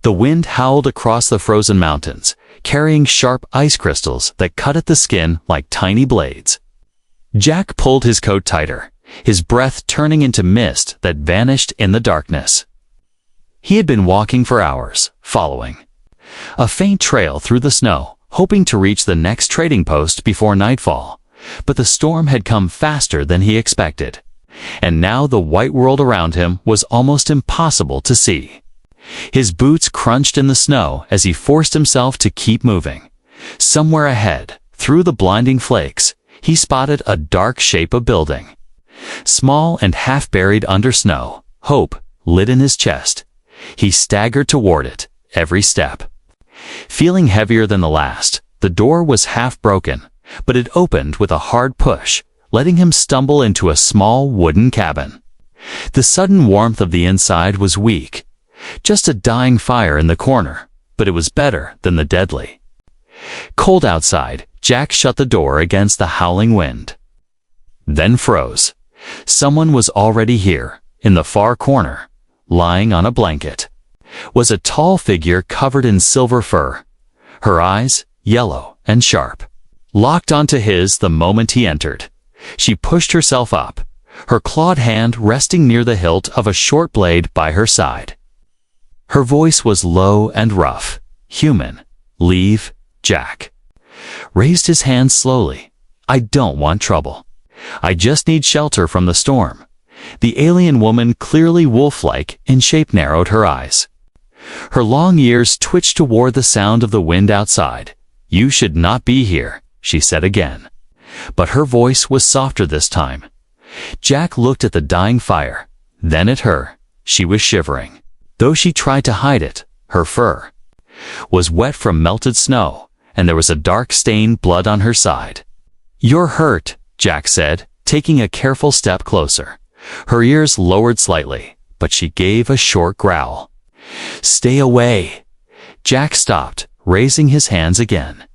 The wind howled across the frozen mountains, carrying sharp ice crystals that cut at the skin like tiny blades. Jack pulled his coat tighter, his breath turning into mist that vanished in the darkness. He had been walking for hours, following a faint trail through the snow, hoping to reach the next trading post before nightfall. But the storm had come faster than he expected, and now the white world around him was almost impossible to see. His boots crunched in the snow as he forced himself to keep moving. Somewhere ahead, through the blinding flakes, he spotted a dark shape of building. Small and half-buried under snow, hope lit in his chest. He staggered toward it, every step feeling heavier than the last. The door was half broken, but it opened with a hard push, letting him stumble into a small wooden cabin. The sudden warmth of the inside was weak. Just a dying fire in the corner, but it was better than the deadly cold outside. Jack shut the door against the howling wind, then froze. Someone was already here. In the far corner, lying on a blanket, was a tall figure covered in silver fur. Her eyes, yellow and sharp, locked onto his the moment he entered. She pushed herself up, her clawed hand resting near the hilt of a short blade by her side. Her voice was low and rough. Human, leave. Jack raised his hand slowly. I don't want trouble. I just need shelter from the storm. The alien woman, clearly wolf-like in shape, narrowed her eyes. Her long ears twitched toward the sound of the wind outside. You should not be here, she said again. But her voice was softer this time. Jack looked at the dying fire, then at her. She was shivering. Though she tried to hide it, her fur was wet from melted snow, and there was a dark stained blood on her side. You're hurt, Jack said, taking a careful step closer. Her ears lowered slightly, but she gave a short growl. Stay away. Jack stopped, raising his hands again.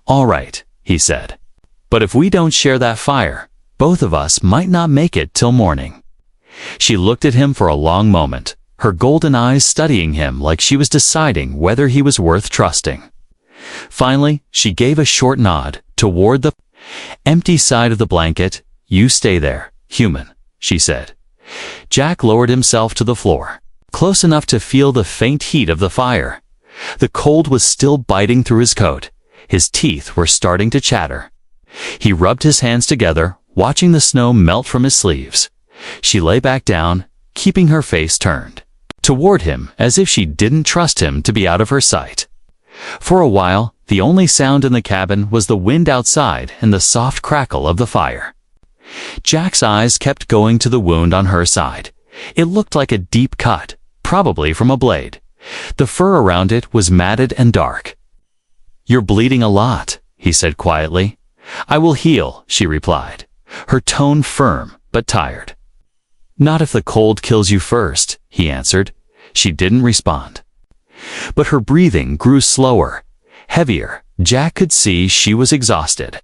All right, he said. But if we don't share that fire, both of us might not make it till morning. She looked at him for a long moment, her golden eyes studying him like she was deciding whether he was worth trusting. Finally, she gave a short nod toward the empty side of the blanket. You stay there, human, she said. Jack lowered himself to the floor, close enough to feel the faint heat of the fire. The cold was still biting through his coat. His teeth were starting to chatter. He rubbed his hands together, watching the snow melt from his sleeves. She lay back down, keeping her face turned toward him as if she didn't trust him to be out of her sight. For a while, the only sound in the cabin was the wind outside and the soft crackle of the fire. Jack's eyes kept going to the wound on her side. It looked like a deep cut, probably from a blade. The fur around it was matted and dark. You're bleeding a lot, he said quietly. I will heal, she replied, her tone firm but tired. Not if the cold kills you first, he answered. She didn't respond. But her breathing grew slower, heavier. Jack could see she was exhausted.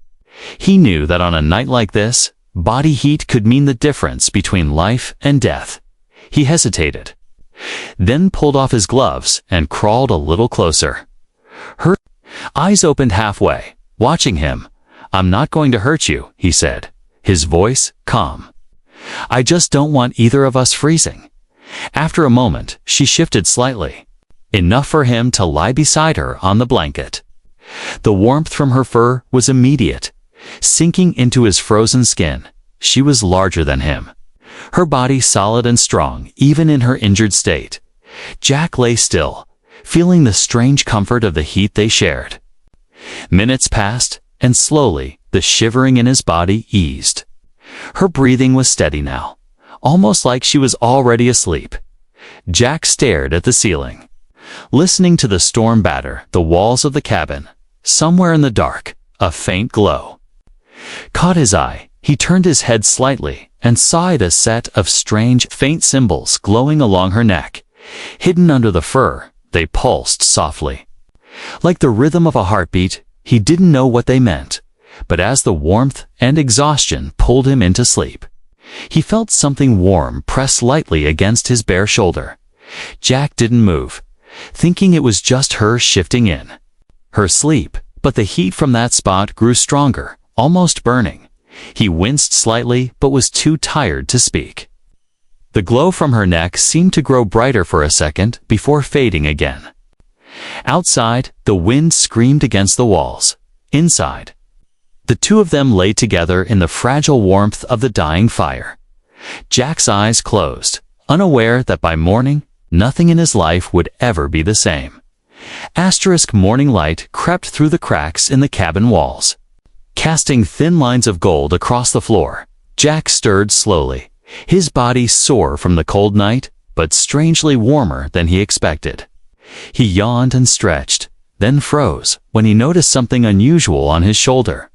He knew that on a night like this, body heat could mean the difference between life and death. He hesitated, then pulled off his gloves and crawled a little closer. Her eyes opened halfway, watching him. I'm not going to hurt you, he said, his voice calm. I just don't want either of us freezing. After a moment, she shifted slightly, enough for him to lie beside her on the blanket. The warmth from her fur was immediate, sinking into his frozen skin. She was larger than him, her body solid and strong even in her injured state. Jack lay still, feeling the strange comfort of the heat they shared. Minutes passed, and slowly the shivering in his body eased. Her breathing was steady now, almost like she was already asleep. Jack stared at the ceiling, listening to the storm batter the walls of the cabin. Somewhere in the dark, a faint glow caught his eye. He turned his head slightly and saw a set of strange, faint symbols glowing along her neck. Hidden under the fur, they pulsed softly, like the rhythm of a heartbeat. He didn't know what they meant, but as the warmth and exhaustion pulled him into sleep, he felt something warm press lightly against his bare shoulder. Jack didn't move, thinking it was just her shifting in. Her sleep, but the heat from that spot grew stronger, almost burning. He winced slightly, but was too tired to speak. The glow from her neck seemed to grow brighter for a second before fading again. Outside, the wind screamed against the walls. Inside, the two of them lay together in the fragile warmth of the dying fire. Jack's eyes closed, unaware that by morning, nothing in his life would ever be the same. Asterisk morning light crept through the cracks in the cabin walls, casting thin lines of gold across the floor. Jack stirred slowly, his body sore from the cold night, but strangely warmer than he expected. He yawned and stretched, then froze when he noticed something unusual on his shoulder.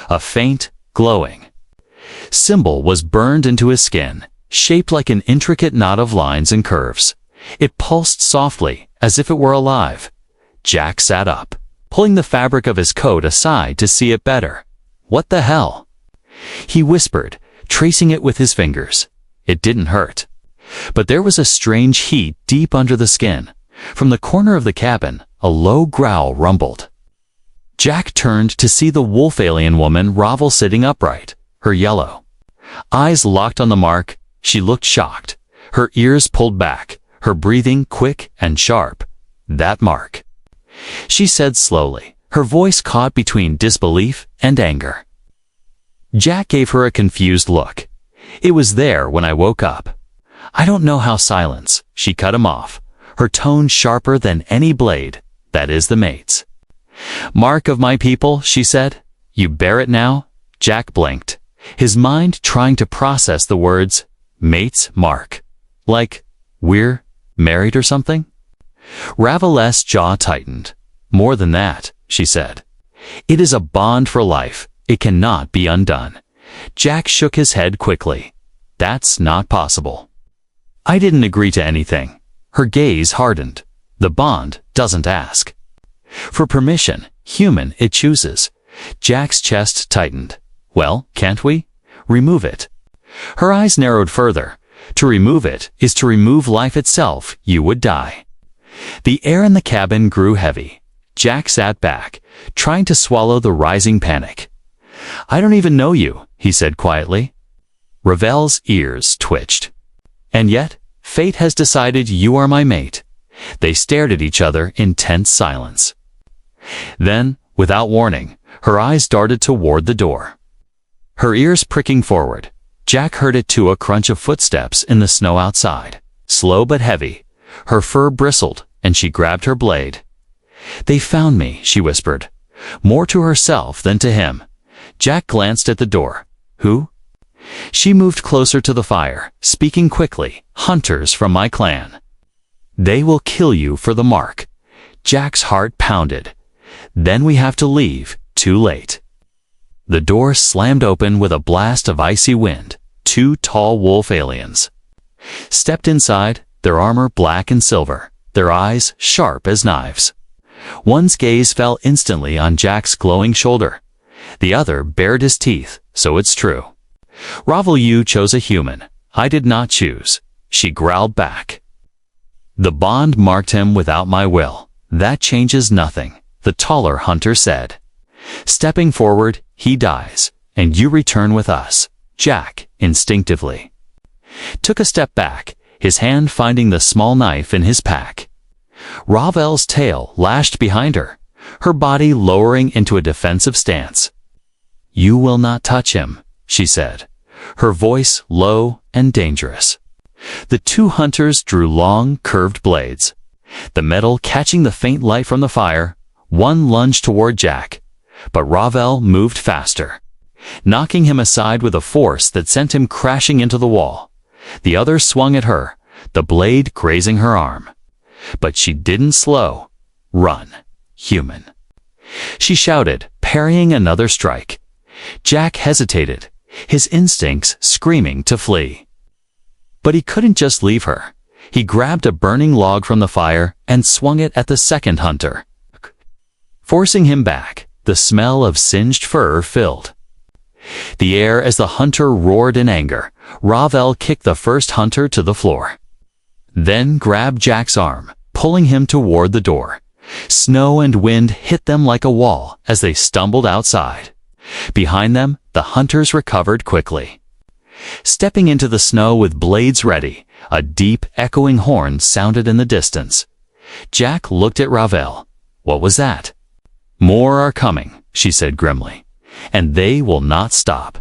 A faint, glowing symbol was burned into his skin, shaped like an intricate knot of lines and curves. It pulsed softly, as if it were alive. Jack sat up, pulling the fabric of his coat aside to see it better. "What the hell?" he whispered, tracing it with his fingers. It didn't hurt, but there was a strange heat deep under the skin. From the corner of the cabin, a low growl rumbled. Jack turned to see the wolf alien woman Ravel sitting upright, her yellow eyes locked on the mark. She looked shocked, her ears pulled back, her breathing quick and sharp. "That mark," she said slowly, her voice caught between disbelief and anger. Jack gave her a confused look. "It was there when I woke up." "I don't know how silence," she cut him off, her tone sharper than any blade. "That is the mate's mark of my people," she said. "You bear it now?" Jack blinked, his mind trying to process the words. "Mate's mark? Like we're married or something?" Ravel's jaw tightened. "More than that," she said. "It is a bond for life. It cannot be undone." Jack shook his head quickly. "That's not possible." "I didn't agree to anything." Her gaze hardened. "The bond doesn't ask for permission. Human, it chooses." Jack's chest tightened. "Well, can't we remove it?" Her eyes narrowed further. "To remove it is to remove life itself. You would die." The air in the cabin grew heavy. Jack sat back, trying to swallow the rising panic. "I don't even know you," he said quietly. Ravel's ears twitched. "And yet, fate has decided you are my mate." They stared at each other in tense silence. Then, without warning, her eyes darted toward the door, her ears pricking forward. Jack heard it too, a crunch of footsteps in the snow outside. Slow but heavy. Her fur bristled, and she grabbed her blade. "They found me," she whispered, more to herself than to him. Jack glanced at the door. "Who?" She moved closer to the fire, speaking quickly. "Hunters from my clan. They will kill you for the mark." Jack's heart pounded. "Then we have to leave. Too late." The door slammed open with a blast of icy wind. Two tall wolf aliens stepped inside, their armor black and silver, their eyes sharp as knives. One's gaze fell instantly on Jack's glowing shoulder. The other bared his teeth. "So it's true. Ravel, you chose a human. I did not choose," she growled back. "The bond marked him without my will." "That changes nothing," the taller hunter said. "Stepping forward, he dies, and you return with us." Jack, instinctively, took a step back, his hand finding the small knife in his pack. Ravel's tail lashed behind her, her body lowering into a defensive stance. "You will not touch him," she said, her voice low and dangerous. The two hunters drew long, curved blades, the metal catching the faint light from the fire. One lunged toward Jack, but Ravel moved faster, knocking him aside with a force that sent him crashing into the wall. The other swung at her, the blade grazing her arm. But she didn't slow. "Run, human," she shouted, parrying another strike. Jack hesitated, his instincts screaming to flee. But he couldn't just leave her. He grabbed a burning log from the fire and swung it at the second hunter, forcing him back. The smell of singed fur filled the air as the hunter roared in anger. Ravel kicked the first hunter to the floor, then grabbed Jack's arm, pulling him toward the door. Snow and wind hit them like a wall as they stumbled outside. Behind them, the hunters recovered quickly. Stepping into the snow with blades ready, a deep, echoing horn sounded in the distance. Jack looked at Ravel. What was that? More are coming, she said grimly, and they will not stop.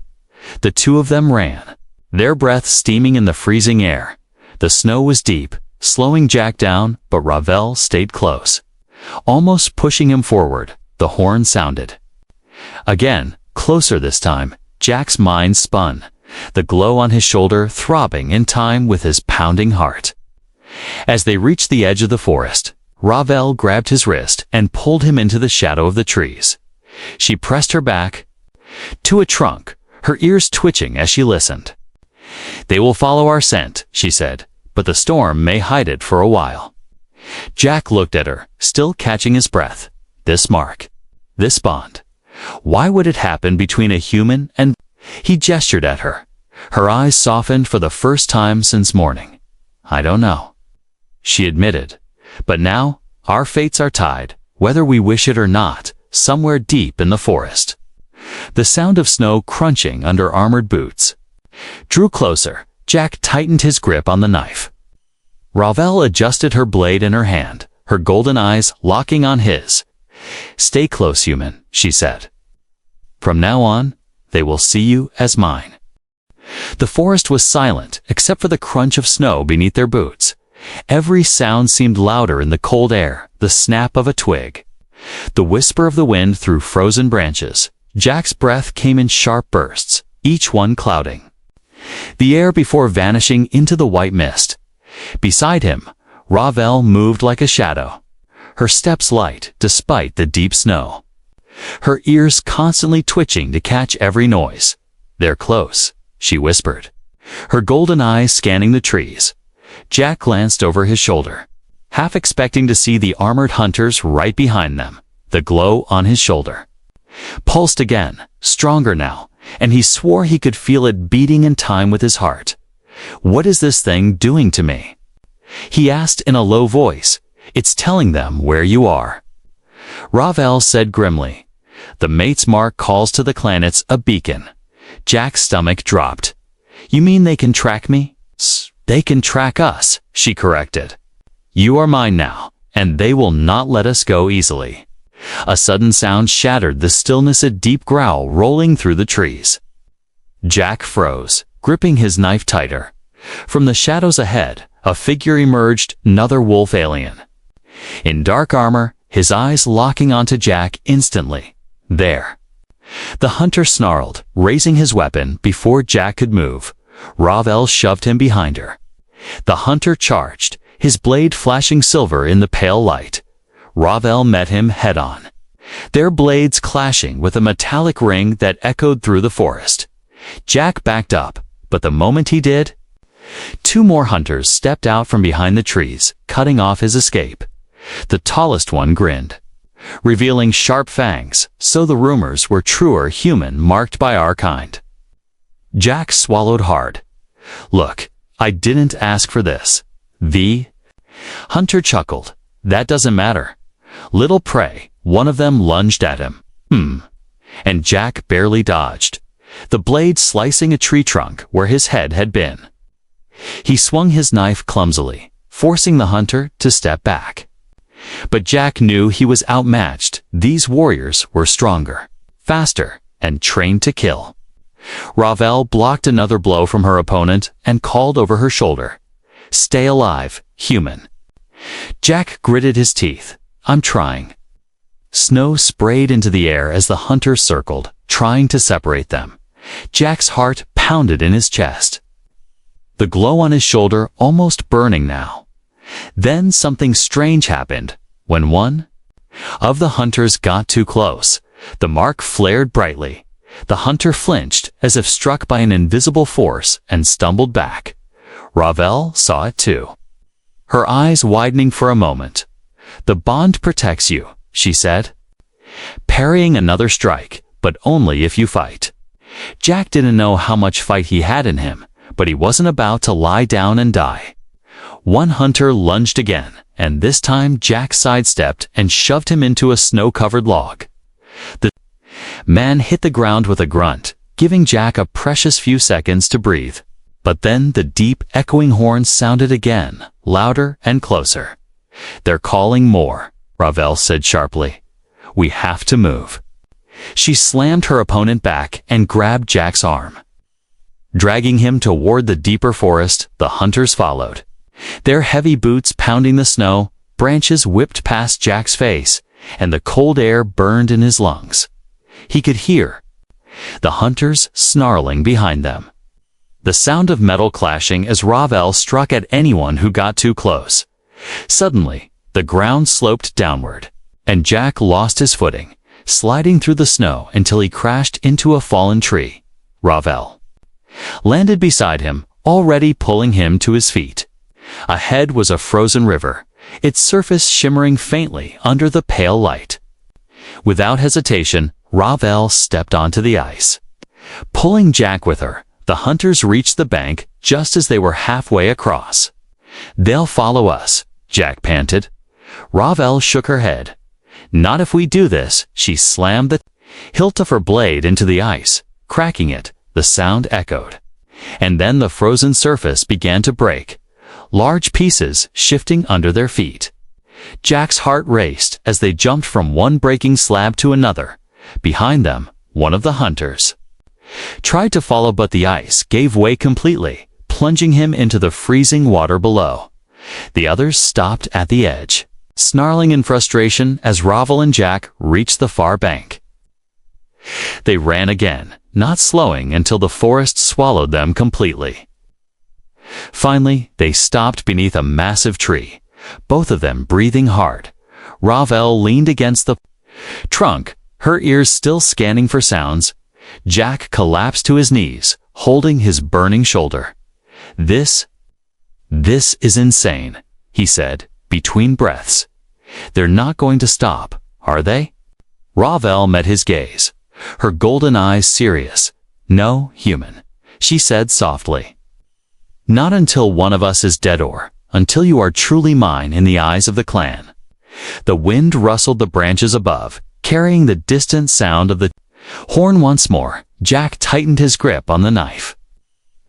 The two of them ran, their breath steaming in the freezing air. The snow was deep, slowing Jack down, but Ravel stayed close. Almost pushing him forward, the horn sounded. Again, closer this time, Jack's mind spun, the glow on his shoulder throbbing in time with his pounding heart. As they reached the edge of the forest, Ravel grabbed his wrist and pulled him into the shadow of the trees. She pressed her back to a trunk, her ears twitching as she listened. They will follow our scent, she said, but the storm may hide it for a while. Jack looked at her, still catching his breath. This mark, this bond. Why would it happen between a human and... He gestured at her. Her eyes softened for the first time since morning. I don't know, she admitted. But now, our fates are tied, whether we wish it or not, somewhere deep in the forest. The sound of snow crunching under armored boots drew closer. Jack tightened his grip on the knife. Ravel adjusted her blade in her hand, her golden eyes locking on his. Stay close, human, she said. From now on, they will see you as mine. The forest was silent, except for the crunch of snow beneath their boots. Every sound seemed louder in the cold air, the snap of a twig, the whisper of the wind through frozen branches. Jack's breath came in sharp bursts, each one clouding the air before vanishing into the white mist. Beside him, Ravel moved like a shadow, her steps light despite the deep snow, her ears constantly twitching to catch every noise. They're close, she whispered, her golden eyes scanning the trees. Jack glanced over his shoulder, half expecting to see the armored hunters right behind them. The glow on his shoulder pulsed again, stronger now, and he swore he could feel it beating in time with his heart. What is this thing doing to me? He asked in a low voice. It's telling them where you are. Ravel said grimly. The mate's mark calls to the planets a beacon. Jack's stomach dropped. You mean they can track me? They can track us, she corrected. You are mine now, and they will not let us go easily. A sudden sound shattered the stillness, a deep growl rolling through the trees. Jack froze, gripping his knife tighter. From the shadows ahead, a figure emerged, another wolf alien. In dark armor, his eyes locking onto Jack instantly. There. The hunter snarled, raising his weapon before Jack could move. Ravel shoved him behind her. The hunter charged, his blade flashing silver in the pale light. Ravel met him head-on, their blades clashing with a metallic ring that echoed through the forest. Jack backed up, but the moment he did, two more hunters stepped out from behind the trees, cutting off his escape. The tallest one grinned, revealing sharp fangs, so the rumors were truer, human marked by our kind. Jack swallowed hard. Look, I didn't ask for this. The hunter chuckled. That doesn't matter. Little prey, one of them lunged at him. And Jack barely dodged, the blade slicing a tree trunk where his head had been. He swung his knife clumsily, forcing the hunter to step back. But Jack knew he was outmatched. These warriors were stronger, faster, and trained to kill. Ravel blocked another blow from her opponent and called over her shoulder. Stay alive, human. Jack gritted his teeth. I'm trying. Snow sprayed into the air as the hunters circled, trying to separate them. Jack's heart pounded in his chest, the glow on his shoulder almost burning now. Then something strange happened. When one of the hunters got too close, the mark flared brightly. The hunter flinched as if struck by an invisible force and stumbled back. Ravel saw it too, her eyes widening for a moment. The bond protects you, she said, parrying another strike, but only if you fight. Jack didn't know how much fight he had in him, but he wasn't about to lie down and die. One hunter lunged again, and this time Jack sidestepped and shoved him into a snow-covered log. The man hit the ground with a grunt, giving Jack a precious few seconds to breathe. But then the deep, echoing horns sounded again, louder and closer. "They're calling more," Ravel said sharply. "We have to move." She slammed her opponent back and grabbed Jack's arm. Dragging him toward the deeper forest, the hunters followed. Their heavy boots pounding the snow, branches whipped past Jack's face, and the cold air burned in his lungs. He could hear the hunters snarling behind them. The sound of metal clashing as Ravel struck at anyone who got too close. Suddenly, the ground sloped downward, and Jack lost his footing, sliding through the snow until he crashed into a fallen tree. Ravel landed beside him, already pulling him to his feet. Ahead was a frozen river, its surface shimmering faintly under the pale light. Without hesitation, Ravel stepped onto the ice. Pulling Jack with her, the hunters reached the bank just as they were halfway across. "They'll follow us," Jack panted. Ravel shook her head. "Not if we do this." She slammed the hilt of her blade into the ice, cracking it. The sound echoed. And then the frozen surface began to break, large pieces shifting under their feet. Jack's heart raced as they jumped from one breaking slab to another. Behind them, one of the hunters tried to follow, but the ice gave way completely, plunging him into the freezing water below. The others stopped at the edge, snarling in frustration as Ravel and Jack reached the far bank. They ran again, not slowing until the forest swallowed them completely. Finally, they stopped beneath a massive tree, both of them breathing hard. Ravel leaned against the trunk, her ears still scanning for sounds. Jack collapsed to his knees, holding his burning shoulder. This is insane," he said, between breaths. "They're not going to stop, are they?" Ravel met his gaze, her golden eyes serious. "No, human," she said softly. "Not until one of us is dead, or until you are truly mine in the eyes of the clan." The wind rustled the branches above, carrying the distant sound of the horn once more. Jack tightened his grip on the knife,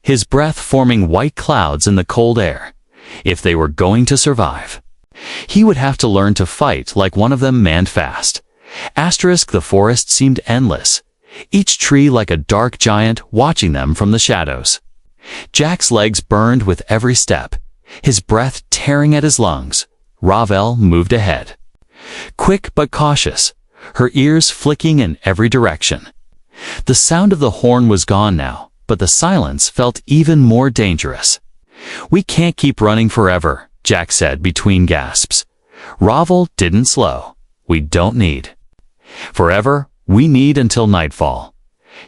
his breath forming white clouds in the cold air. If they were going to survive, he would have to learn to fight like one of them, manned fast. The forest seemed endless, each tree like a dark giant watching them from the shadows. Jack's legs burned with every step, his breath tearing at his lungs. Ravel moved ahead, quick but cautious, her ears flicking in every direction. The sound of the horn was gone now, but the silence felt even more dangerous. "We can't keep running forever," Jack said between gasps. Ravel didn't slow. "We don't need forever, we need until nightfall."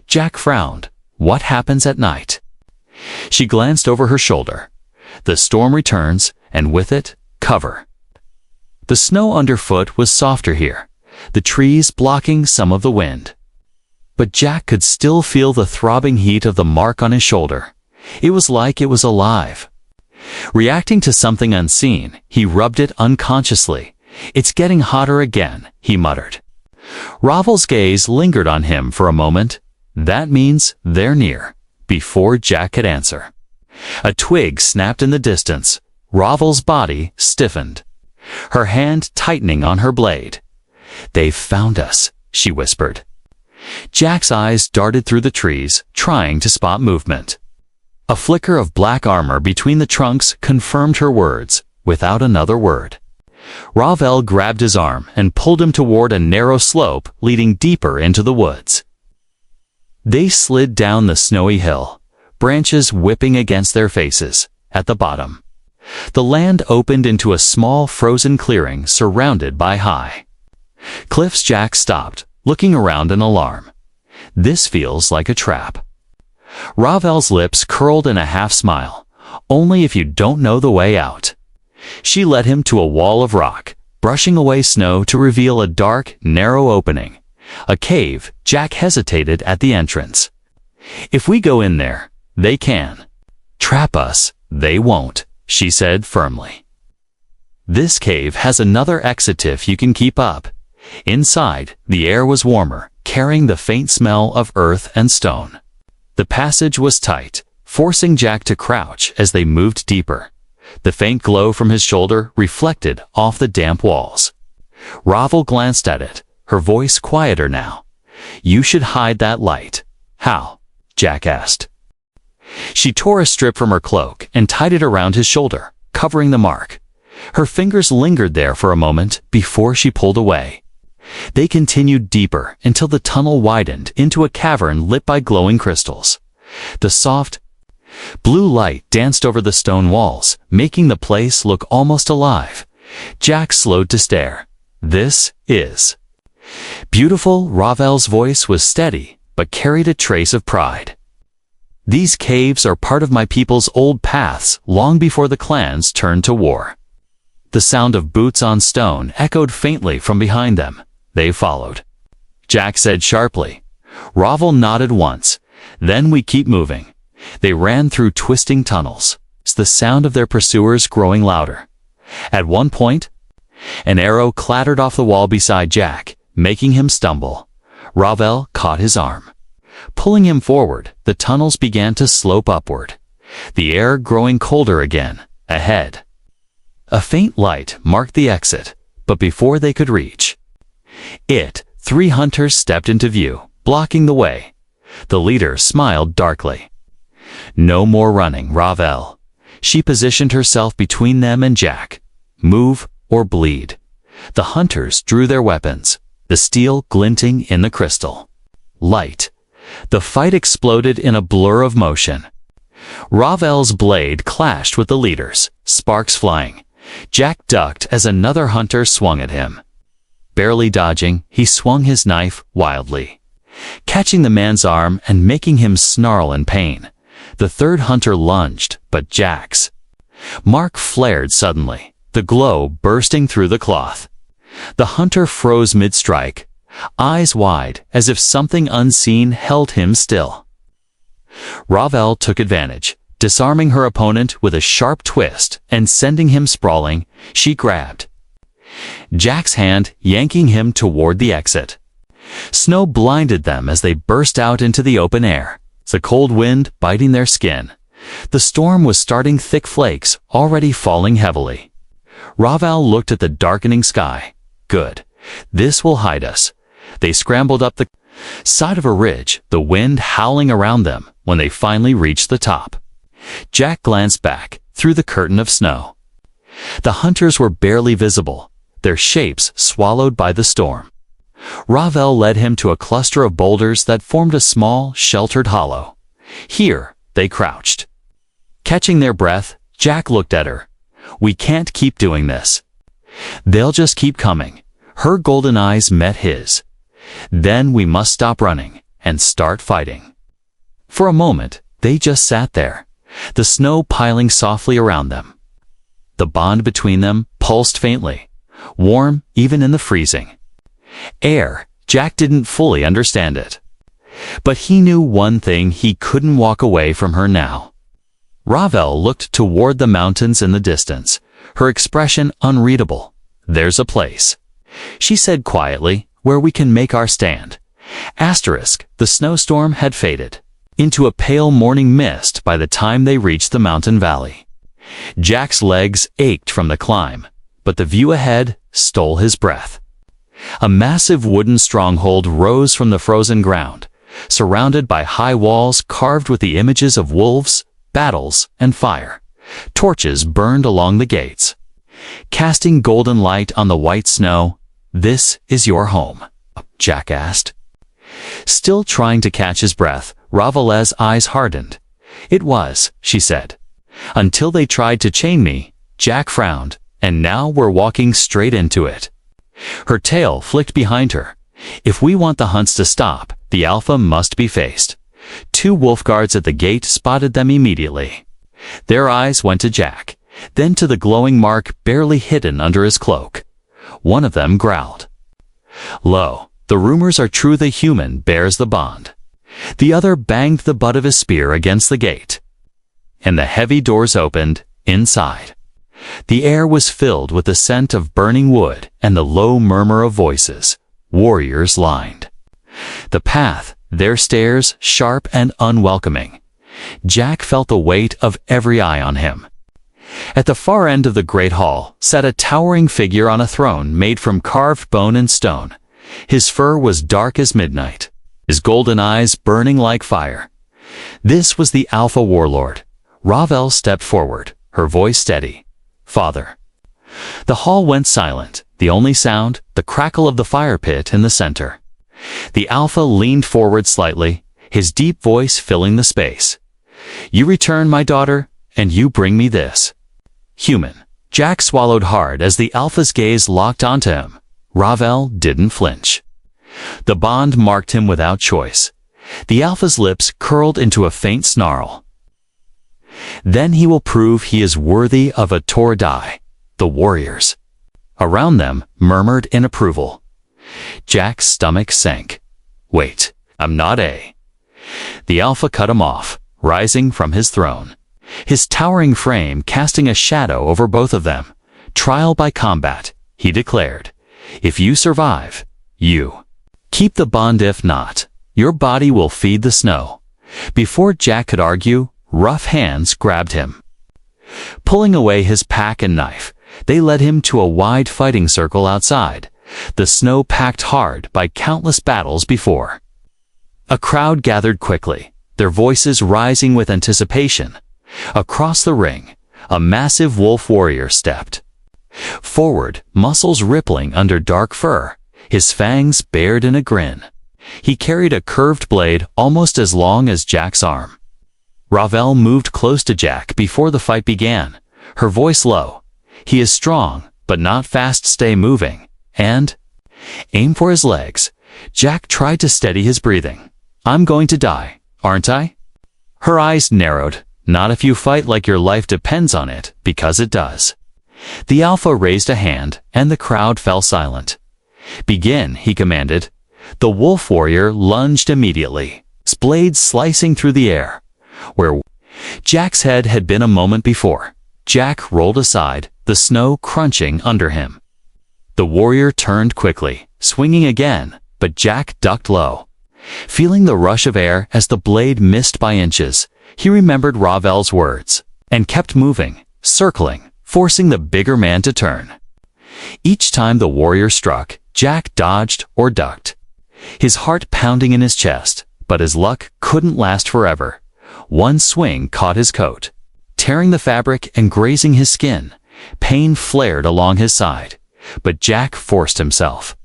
Jack frowned. "What happens at night?" She glanced over her shoulder. "The storm returns, and with it, cover." The snow underfoot was softer here, the trees blocking some of the wind. But Jack could still feel the throbbing heat of the mark on his shoulder. It was like it was alive. Reacting to something unseen, he rubbed it unconsciously. "It's getting hotter again," he muttered. Ravel's gaze lingered on him for a moment. "That means they're near." Before Jack could answer, a twig snapped in the distance. Ravel's body stiffened, her hand tightening on her blade. "They've found us," she whispered. Jack's eyes darted through the trees, trying to spot movement. A flicker of black armor between the trunks confirmed her words, without another word. Ravel grabbed his arm and pulled him toward a narrow slope leading deeper into the woods. They slid down the snowy hill, branches whipping against their faces. At the bottom, the land opened into a small frozen clearing surrounded by high cliffs. Jack stopped, looking around in alarm. "This feels like a trap." Ravel's lips curled in a half-smile. "Only if you don't know the way out." She led him to a wall of rock, brushing away snow to reveal a dark, narrow opening. A cave. Jack hesitated at the entrance. "If we go in there, they can trap us." "They won't," she said firmly. This cave has another exit if you can keep up. Inside, the air was warmer, carrying the faint smell of earth and stone. The passage was tight, forcing Jack to crouch as they moved deeper. The faint glow from his shoulder reflected off the damp walls. Ravel glanced at it, her voice quieter now. You should hide that light. How? Jack asked. She tore a strip from her cloak and tied it around his shoulder, covering the mark. Her fingers lingered there for a moment before she pulled away. They continued deeper until the tunnel widened into a cavern lit by glowing crystals. The soft, blue light danced over the stone walls, making the place look almost alive. Jack slowed to stare. This is beautiful. Ravel's voice was steady, but carried a trace of pride. These caves are part of my people's old paths long before the clans turned to war. The sound of boots on stone echoed faintly from behind them. They followed. Jack said sharply. Ravel nodded once. Then we keep moving. They ran through twisting tunnels, the sound of their pursuers growing louder. At one point, an arrow clattered off the wall beside Jack, making him stumble. Ravel caught his arm. Pulling him forward, the tunnels began to slope upward, the air growing colder again. Ahead, a faint light marked the exit, but before they could reach it, 3 hunters stepped into view, blocking the way. The leader smiled darkly. No more running, Ravel. She positioned herself between them and Jack. Move or bleed. The hunters drew their weapons, the steel glinting in the crystal light. The fight exploded in a blur of motion. Ravel's blade clashed with the leader's, sparks flying. Jack ducked as another hunter swung at him. Barely dodging, he swung his knife wildly, catching the man's arm and making him snarl in pain. The third hunter lunged, but Jack's mark flared suddenly, the glow bursting through the cloth. The hunter froze mid-strike, eyes wide as if something unseen held him still. Ravel took advantage, disarming her opponent with a sharp twist and sending him sprawling. She grabbed Jack's hand, yanking him toward the exit. Snow blinded them as they burst out into the open air, the cold wind biting their skin. The storm was starting, thick flakes already falling heavily. Ravel looked at the darkening sky. Good. This will hide us. They scrambled up the side of a ridge, the wind howling around them when they finally reached the top. Jack glanced back through the curtain of snow. The hunters were barely visible, their shapes swallowed by the storm. Ravel led him to a cluster of boulders that formed a small, sheltered hollow. Here, they crouched. Catching their breath, Jack looked at her. We can't keep doing this. They'll just keep coming. Her golden eyes met his. Then we must stop running and start fighting. For a moment, they just sat there, the snow piling softly around them. The bond between them pulsed faintly, warm even in the freezing air. Jack didn't fully understand it, but he knew one thing: he couldn't walk away from her now. Ravel looked toward the mountains in the distance, her expression unreadable. There's a place, she said quietly, where we can make our stand. The snowstorm had faded into a pale morning mist by the time they reached the mountain valley. Jack's legs ached from the climb, but the view ahead stole his breath. A massive wooden stronghold rose from the frozen ground, surrounded by high walls carved with the images of wolves, battles, and fire. Torches burned along the gates, casting golden light on the white snow. This is your home? Jack asked. Still trying to catch his breath, Ravel's eyes hardened. It was, she said. Until they tried to chain me. Jack frowned. And now we're walking straight into it. Her tail flicked behind her. If we want the hunts to stop, the alpha must be faced. 2 wolf guards at the gate spotted them immediately. Their eyes went to Jack, then to the glowing mark barely hidden under his cloak. One of them growled. Lo, the rumors are true, the human bears the bond. The other banged the butt of his spear against the gate, and the heavy doors opened inside. The air was filled with the scent of burning wood and the low murmur of voices. Warriors lined the path, their stares sharp and unwelcoming. Jack felt the weight of every eye on him. At the far end of the great hall sat a towering figure on a throne made from carved bone and stone. His fur was dark as midnight, his golden eyes burning like fire. This was the Alpha Warlord. Ravel stepped forward, her voice steady. "Father." The hall went silent, the only sound, the crackle of the fire pit in the center. The Alpha leaned forward slightly, his deep voice filling the space. "You return, my daughter, and you bring me this." Human. Jack swallowed hard as the Alpha's gaze locked onto him. Ravel didn't flinch. The bond marked him without choice. The Alpha's lips curled into a faint snarl. "Then he will prove he is worthy of a Toradai." The warriors around them murmured in approval. Jack's stomach sank. "Wait, I'm not a..." The Alpha cut him off, rising from his throne, his towering frame casting a shadow over both of them. "Trial by combat," he declared. "If you survive, you keep the bond. If not, your body will feed the snow." Before Jack could argue, rough hands grabbed him. Pulling away his pack and knife, they led him to a wide fighting circle outside, the snow packed hard by countless battles before. A crowd gathered quickly, their voices rising with anticipation. Across the ring, a massive wolf warrior stepped forward, muscles rippling under dark fur, his fangs bared in a grin. He carried a curved blade almost as long as Jack's arm. Ravel moved close to Jack before the fight began, her voice low. "He is strong, but not fast. Stay moving, and aim for his legs." Jack tried to steady his breathing. "I'm going to die, aren't I?" Her eyes narrowed. "Not if you fight like your life depends on it, because it does." The Alpha raised a hand, and the crowd fell silent. "Begin," he commanded. The wolf warrior lunged immediately, his blade slicing through the air. Where Jack's head had been a moment before, Jack rolled aside, the snow crunching under him. The warrior turned quickly, swinging again, but Jack ducked low. Feeling the rush of air as the blade missed by inches, he remembered Ravel's words, and kept moving, circling, forcing the bigger man to turn. Each time the warrior struck, Jack dodged or ducked, his heart pounding in his chest, but his luck couldn't last forever. One swing caught his coat, tearing the fabric and grazing his skin. Pain flared along his side, but Jack forced himself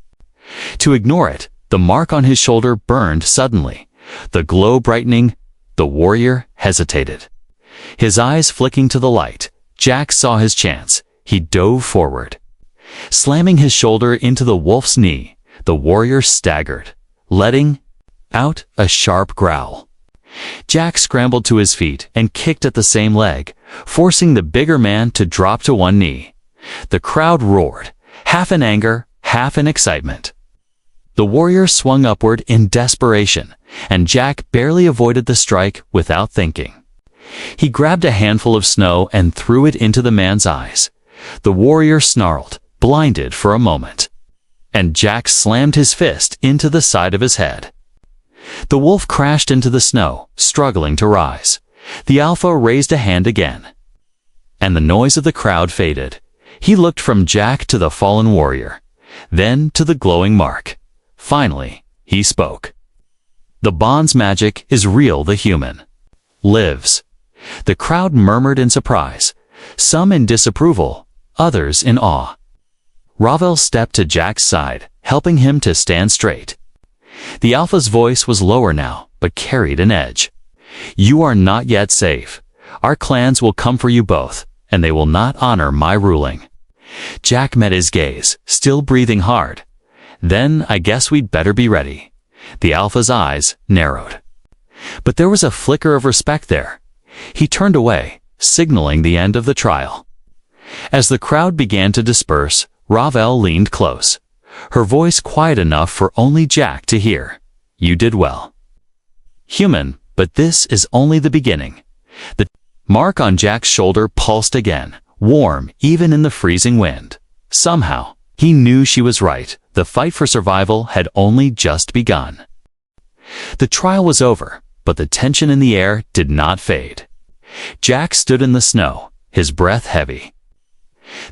to ignore it. The mark on his shoulder burned suddenly, the glow brightening. The warrior hesitated, his eyes flicking to the light. Jack saw his chance. He dove forward, slamming his shoulder into the wolf's knee. The warrior staggered, letting out a sharp growl. Jack scrambled to his feet and kicked at the same leg, forcing the bigger man to drop to one knee. The crowd roared, half in anger, half in excitement. The warrior swung upward in desperation, and Jack barely avoided the strike without thinking. He grabbed a handful of snow and threw it into the man's eyes. The warrior snarled, blinded for a moment, and Jack slammed his fist into the side of his head. The wolf crashed into the snow, struggling to rise. The Alpha raised a hand again, and the noise of the crowd faded. He looked from Jack to the fallen warrior, then to the glowing mark. Finally, he spoke. "The bond's magic is real. The human lives." The crowd murmured in surprise, some in disapproval, others in awe. Ravel stepped to Jack's side, helping him to stand straight. The Alpha's voice was lower now, but carried an edge. "You are not yet safe. Our clans will come for you both, and they will not honor my ruling." Jack met his gaze, still breathing hard. "Then I guess we'd better be ready." The Alpha's eyes narrowed, but there was a flicker of respect there. He turned away, signaling the end of the trial. As the crowd began to disperse, Ravel leaned close, her voice quiet enough for only Jack to hear. "You did well, human, but this is only the beginning." The Mark on Jack's shoulder pulsed again, warm even in the freezing wind. Somehow, he knew she was right. The fight for survival had only just begun. The trial was over, but the tension in the air did not fade. Jack stood in the snow, his breath heavy.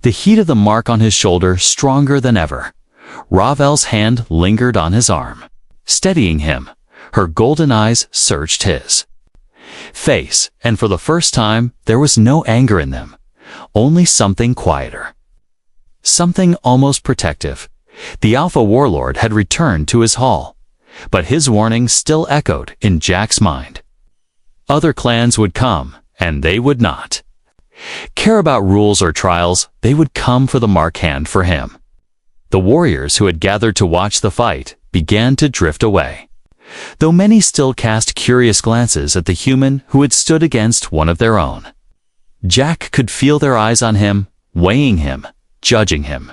The heat of the mark on his shoulder stronger than ever. Ravel's hand lingered on his arm, steadying him. Her golden eyes searched his face, and for the first time there was no anger in them, only something quieter. Something almost protective. The Alpha Warlord had returned to his hall, but his warning still echoed in Jack's mind. Other clans would come, and they would not care about rules or trials. They would come for the mark hand for him. The warriors who had gathered to watch the fight began to drift away, though many still cast curious glances at the human who had stood against one of their own. Jack could feel their eyes on him, weighing him, judging him.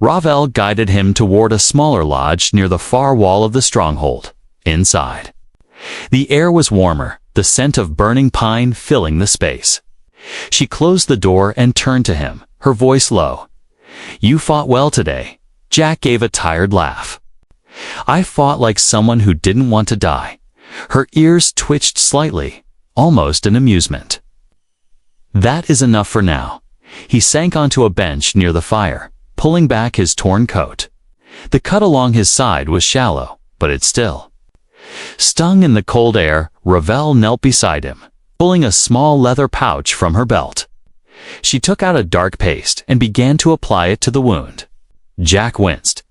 Ravel guided him toward a smaller lodge near the far wall of the stronghold. Inside, the air was warmer, the scent of burning pine filling the space. She closed the door and turned to him, her voice low. "You fought well today." Jack gave a tired laugh. "I fought like someone who didn't want to die." Her ears twitched slightly, almost in amusement. "That is enough for now." He sank onto a bench near the fire, pulling back his torn coat. The cut along his side was shallow, but it still stung in the cold air. Ravel knelt beside him, pulling a small leather pouch from her belt. She took out a dark paste and began to apply it to the wound. Jack winced.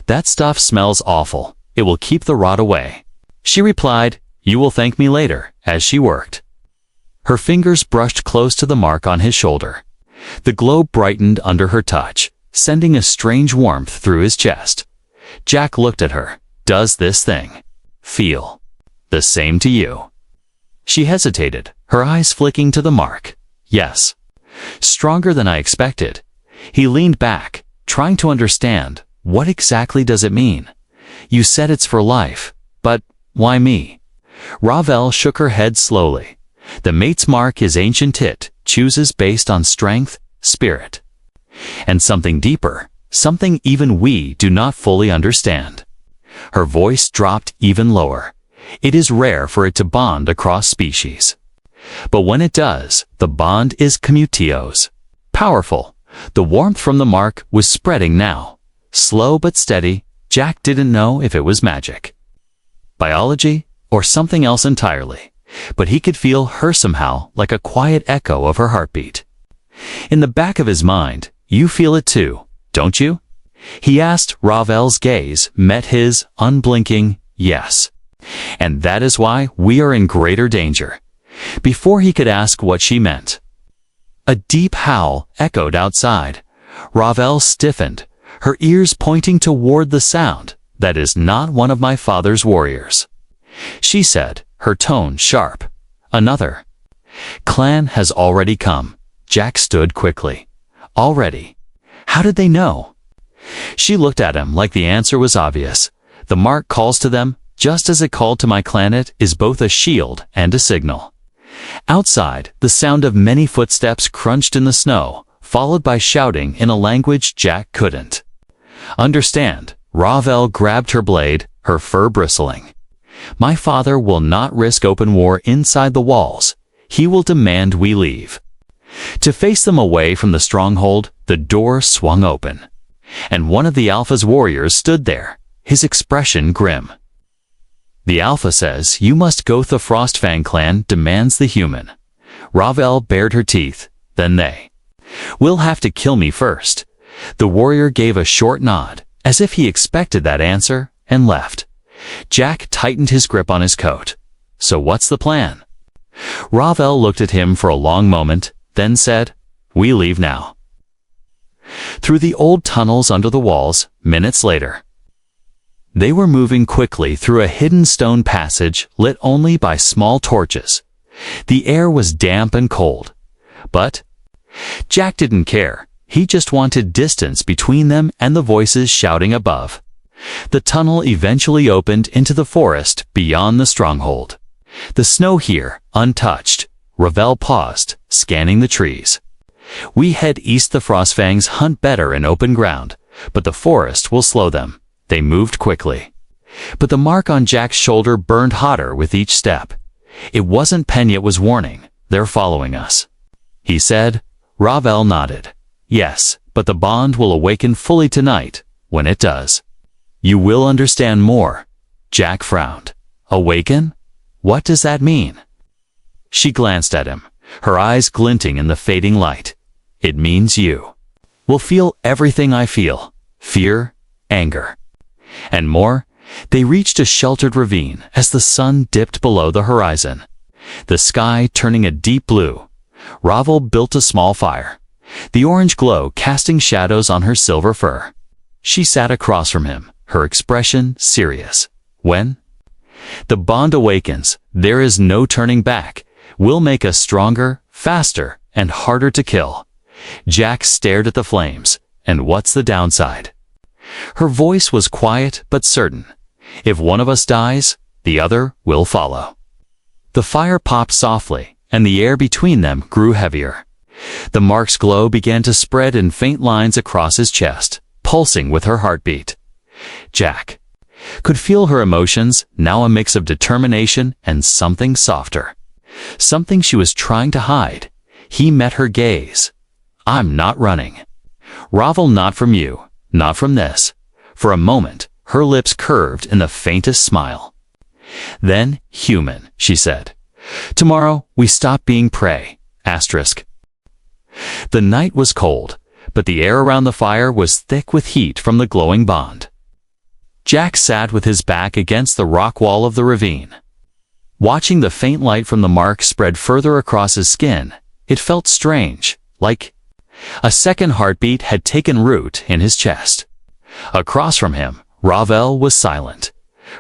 "That stuff smells awful. It will keep the rot away." She replied, "You will thank me later," as she worked. Her fingers brushed close to the mark on his shoulder. The glow brightened under her touch, sending a strange warmth through his chest. Jack looked at her. "Does this thing feel the same to you?" She hesitated, her eyes flicking to the mark. "Yes." "Stronger than I expected." He leaned back, trying to understand. "What exactly does it mean? You said it's for life, but why me?" Ravel shook her head slowly. "The mate's mark is ancient. It chooses based on strength, spirit, and something deeper, something even we do not fully understand." Her voice dropped even lower. "It is rare for it to bond across species. But when it does, the bond is commutios. Powerful." The warmth from the mark was spreading now. Slow but steady. Jack didn't know if it was magic, biology, or something else entirely, but he could feel her somehow, like a quiet echo of her heartbeat. In the back of his mind, "You feel it too, don't you?" he asked. Ravel's gaze met his unblinking yes. "And that is why we are in greater danger." Before he could ask what she meant, a deep howl echoed outside. Ravel stiffened, her ears pointing toward the sound. "That is not one of my father's warriors," she said, her tone sharp. "Another clan has already come." Jack stood quickly. "Already? How did they know?" She looked at him like the answer was obvious. "The mark calls to them, just as it called to my clan. It is both a shield and a signal." Outside, the sound of many footsteps crunched in the snow, followed by shouting in a language Jack couldn't understand. Ravel grabbed her blade, her fur bristling. "My father will not risk open war inside the walls. He will demand we leave." To face them away from the stronghold, the door swung open, and one of the Alpha's warriors stood there, his expression grim. "The Alpha says you must go. The Frostfang clan demands the human." Ravel bared her teeth. "Then they will have to kill me first." The warrior gave a short nod, as if he expected that answer, and left. Jack tightened his grip on his coat. "So what's the plan?" Ravel looked at him for a long moment, then said, "We leave now." Through the old tunnels under the walls, minutes later, they were moving quickly through a hidden stone passage lit only by small torches. The air was damp and cold, but Jack didn't care. He just wanted distance between them and the voices shouting above. The tunnel eventually opened into the forest beyond the stronghold. The snow here, untouched, Ravel paused, scanning the trees. "We head east. The Frostfangs hunt better in open ground, but the forest will slow them." They moved quickly. But the mark on Jack's shoulder burned hotter with each step. It wasn't Pen yet was warning. "They're following us," he said. Ravel nodded. "Yes, but the bond will awaken fully tonight. When it does, you will understand more." Jack frowned. "Awaken? What does that mean?" She glanced at him, her eyes glinting in the fading light. "It means you will feel everything I feel. Fear, anger, and more." They reached a sheltered ravine as the sun dipped below the horizon, the sky turning a deep blue. Ravel built a small fire, the orange glow casting shadows on her silver fur. She sat across from him, her expression serious. "When the bond awakens, there is no turning back. We'll make us stronger, faster, and harder to kill." Jack stared at the flames. "And what's the downside?" Her voice was quiet but certain. "If one of us dies, the other will follow." The fire popped softly, and the air between them grew heavier. The mark's glow began to spread in faint lines across his chest, pulsing with her heartbeat. Jack could feel her emotions, now a mix of determination and something softer. Something she was trying to hide. He met her gaze. "I'm not running." "Ravel, not from you, not from this." For a moment, her lips curved in the faintest smile. Then, "Human," she said. "Tomorrow, we stop being prey." Asterisk. The night was cold, but the air around the fire was thick with heat from the glowing bond. Jack sat with his back against the rock wall of the ravine. Watching the faint light from the mark spread further across his skin, it felt strange, like a second heartbeat had taken root in his chest. Across from him, Ravel was silent,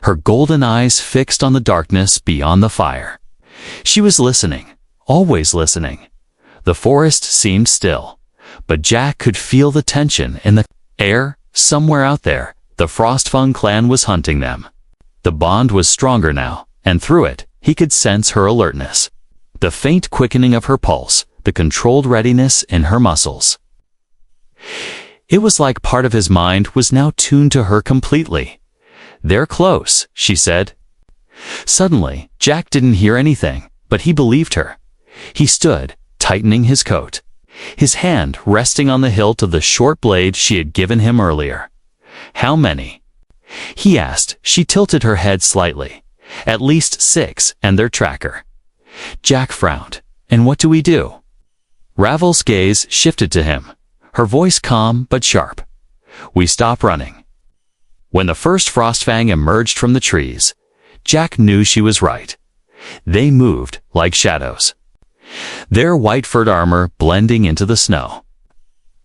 her golden eyes fixed on the darkness beyond the fire. She was listening, always listening. The forest seemed still, but Jack could feel the tension in the air. Somewhere out there, the Frostfang clan was hunting them. The bond was stronger now, and through it, he could sense her alertness, the faint quickening of her pulse, the controlled readiness in her muscles. It was like part of his mind was now tuned to her completely. "They're close," she said. Suddenly, Jack didn't hear anything, but he believed her. He stood, tightening his coat, his hand resting on the hilt of the short blade she had given him earlier. "How many?" he asked. She tilted her head slightly. "At least 6, and their tracker." Jack frowned. "And what do we do?" Ravel's gaze shifted to him, her voice calm but sharp. "We stop running." When the first Frostfang emerged from the trees, Jack knew she was right. They moved like shadows, their white furred armor blending into the snow,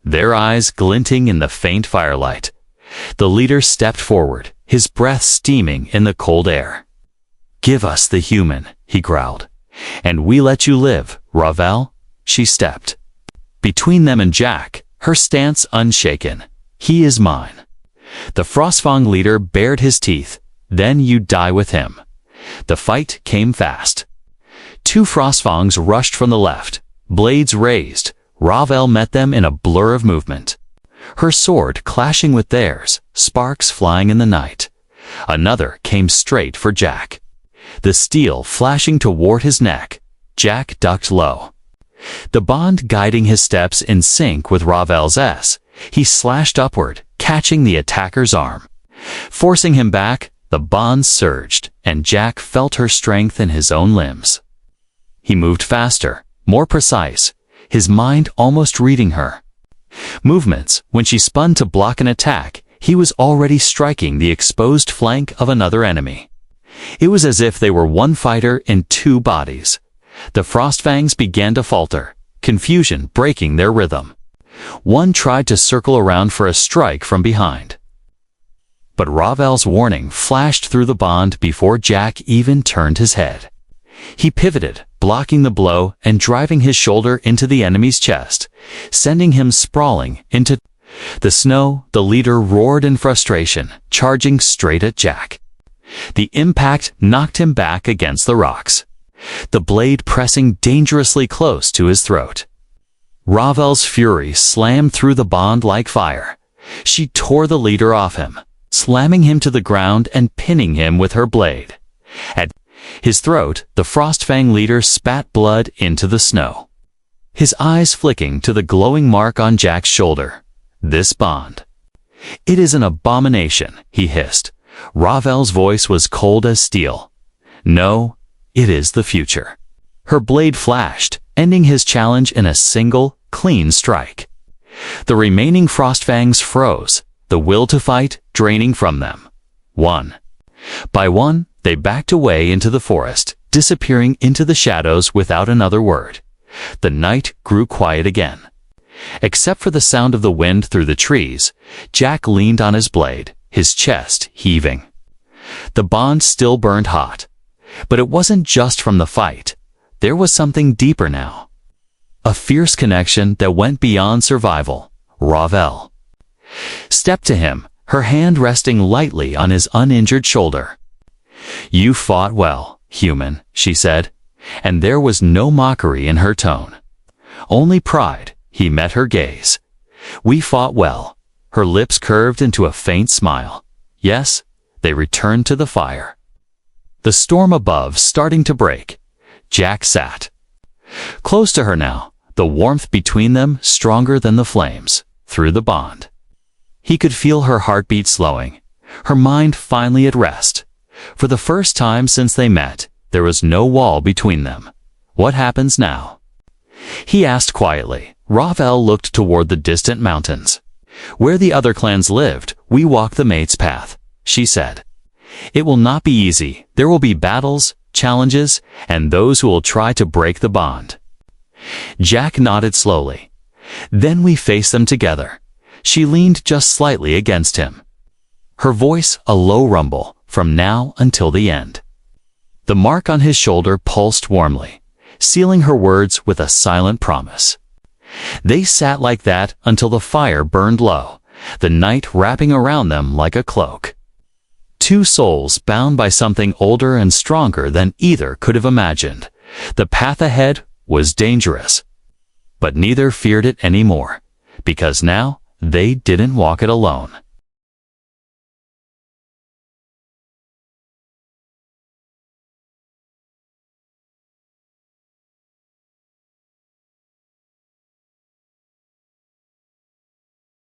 their eyes glinting in the faint firelight. The leader stepped forward, his breath steaming in the cold air. "Give us the human," he growled. "And we let you live, Ravel." She stepped between them and Jack, her stance unshaken. "He is mine." The Frostfang leader bared his teeth. "Then you die with him." The fight came fast. 2 Frostfangs rushed from the left, blades raised. Ravel met them in a blur of movement, her sword clashing with theirs, sparks flying in the night. Another came straight for Jack, the steel flashing toward his neck. Jack ducked low, the bond guiding his steps in sync with Ravel's S. He slashed upward, catching the attacker's arm. Forcing him back, the bond surged, and Jack felt her strength in his own limbs. He moved faster, more precise, his mind almost reading her movements. When she spun to block an attack, he was already striking the exposed flank of another enemy. It was as if they were one fighter in 2 bodies. The Frostfangs began to falter, confusion breaking their rhythm. One tried to circle around for a strike from behind, but Ravel's warning flashed through the bond before Jack even turned his head. He pivoted, blocking the blow and driving his shoulder into the enemy's chest, sending him sprawling into the snow. The leader roared in frustration, charging straight at Jack. The impact knocked him back against the rocks. the blade pressing dangerously close to his throat. Ravel's fury slammed through the bond like fire. She tore the leader off him, slamming him to the ground and pinning him with her blade. At his throat, the Frostfang leader spat blood into the snow, his eyes flicking to the glowing mark on Jack's shoulder. This bond. It is an abomination, he hissed. Ravel's voice was cold as steel. No, it is the future. Her blade flashed, ending his challenge in a single, clean strike. The remaining Frostfangs froze, the will to fight draining from them. One by one, they backed away into the forest, disappearing into the shadows without another word. The night grew quiet again. Except for the sound of the wind through the trees, Jack leaned on his blade, his chest heaving. The bond still burned hot. But it wasn't just from the fight. There was something deeper now. A fierce connection that went beyond survival. Ravel stepped to him, her hand resting lightly on his uninjured shoulder. "You fought well, human," she said, and there was no mockery in her tone. Only pride. He met her gaze. "We fought well." Her lips curved into a faint smile. Yes, they returned to the fire. The storm above starting to break. Jack sat close to her now, the warmth between them stronger than the flames, through the bond. He could feel her heartbeat slowing, her mind finally at rest. For the first time since they met, there was no wall between them. What happens now? He asked quietly. Ravel looked toward the distant mountains. "Where the other clans lived, we walk the mate's path," she said. "It will not be easy. There will be battles, challenges, and those who will try to break the bond." Jack nodded slowly. "Then we face them together." She leaned just slightly against him. Her voice a low rumble, from now until the end. The mark on his shoulder pulsed warmly, sealing her words with a silent promise. They sat like that until the fire burned low, the night wrapping around them like a cloak. Two souls bound by something older and stronger than either could have imagined. The path ahead was dangerous, but neither feared it anymore, because now they didn't walk it alone.